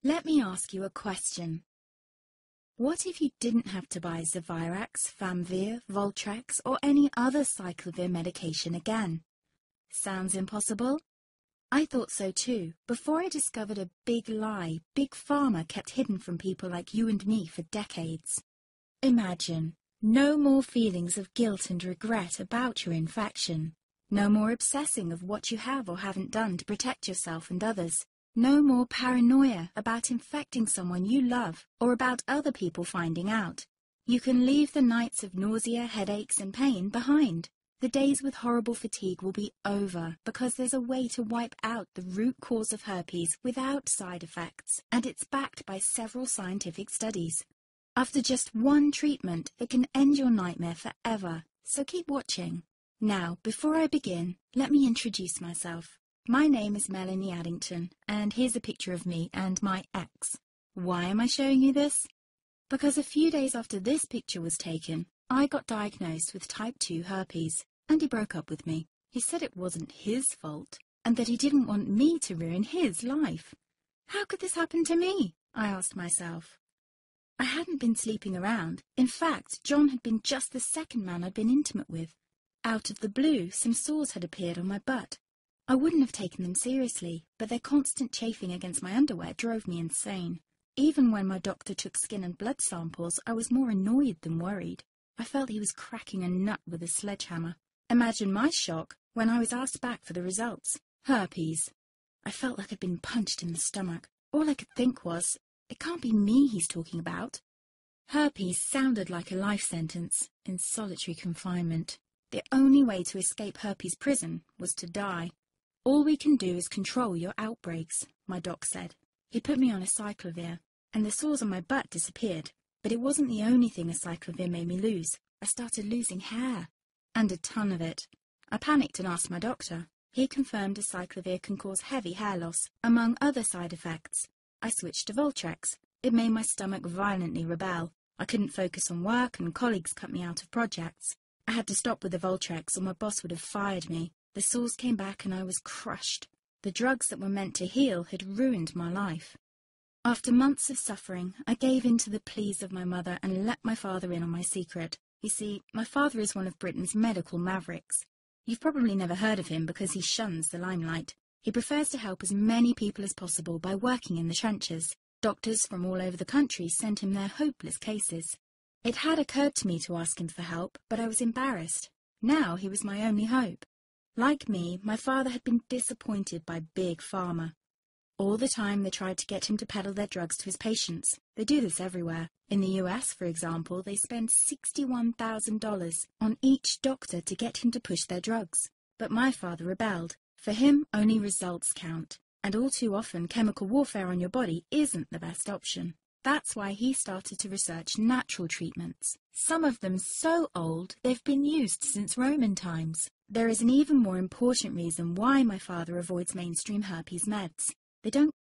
Let me ask you a question. What if you didn't have to buy Zavirax, Famvir, Voltrex, or any other cyclovir medication again? Sounds impossible? I thought so too, before I discovered a big lie Big Pharma kept hidden from people like you and me for decades. Imagine, no more feelings of guilt and regret about your infection. No more obsessing of what you have or haven't done to protect yourself and others. No more paranoia about infecting someone you love or about other people finding out. You can leave the nights of nausea, headaches and pain behind. The days with horrible fatigue will be over because there's a way to wipe out the root cause of herpes without side effects, and it's backed by several scientific studies. After just one treatment, it can end your nightmare forever, so keep watching. Now, before I begin, let me introduce myself. My name is Melanie Addington, and here's a picture of me and my ex. Why am I showing you this? Because a few days after this picture was taken, I got diagnosed with type 2 herpes, and he broke up with me. He said it wasn't his fault, and that he didn't want me to ruin his life. How could this happen to me? I asked myself. I hadn't been sleeping around. In fact, John had been just the second man I'd been intimate with. Out of the blue, some sores had appeared on my butt. I wouldn't have taken them seriously, but their constant chafing against my underwear drove me insane. Even when my doctor took skin and blood samples, I was more annoyed than worried. I felt he was cracking a nut with a sledgehammer. Imagine my shock when I was asked back for the results. Herpes. I felt like I'd been punched in the stomach. All I could think was, it can't be me he's talking about. Herpes sounded like a life sentence in solitary confinement. The only way to escape herpes prison was to die. All we can do is control your outbreaks, my doc said. He put me on a cyclovir, and the sores on my butt disappeared. But it wasn't the only thing a cyclovir made me lose. I started losing hair, and a ton of it. I panicked and asked my doctor. He confirmed a cyclovir can cause heavy hair loss, among other side effects. I switched to Voltrex. It made my stomach violently rebel. I couldn't focus on work, and colleagues cut me out of projects. I had to stop with the Voltrex, or my boss would have fired me. The sores came back and I was crushed. The drugs that were meant to heal had ruined my life. After months of suffering, I gave in to the pleas of my mother and let my father in on my secret. You see, my father is one of Britain's medical mavericks. You've probably never heard of him because he shuns the limelight. He prefers to help as many people as possible by working in the trenches. Doctors from all over the country sent him their hopeless cases. It had occurred to me to ask him for help, but I was embarrassed. Now he was my only hope. Like me, my father had been disappointed by Big Pharma. All the time they tried to get him to peddle their drugs to his patients. They do this everywhere. In the US, for example, they spend $61,000 on each doctor to get him to push their drugs. But my father rebelled. For him, only results count. And all too often, chemical warfare on your body isn't the best option. That's why he started to research natural treatments. Some of them so old they've been used since Roman times. There is an even more important reason why my father avoids mainstream herpes meds. They don't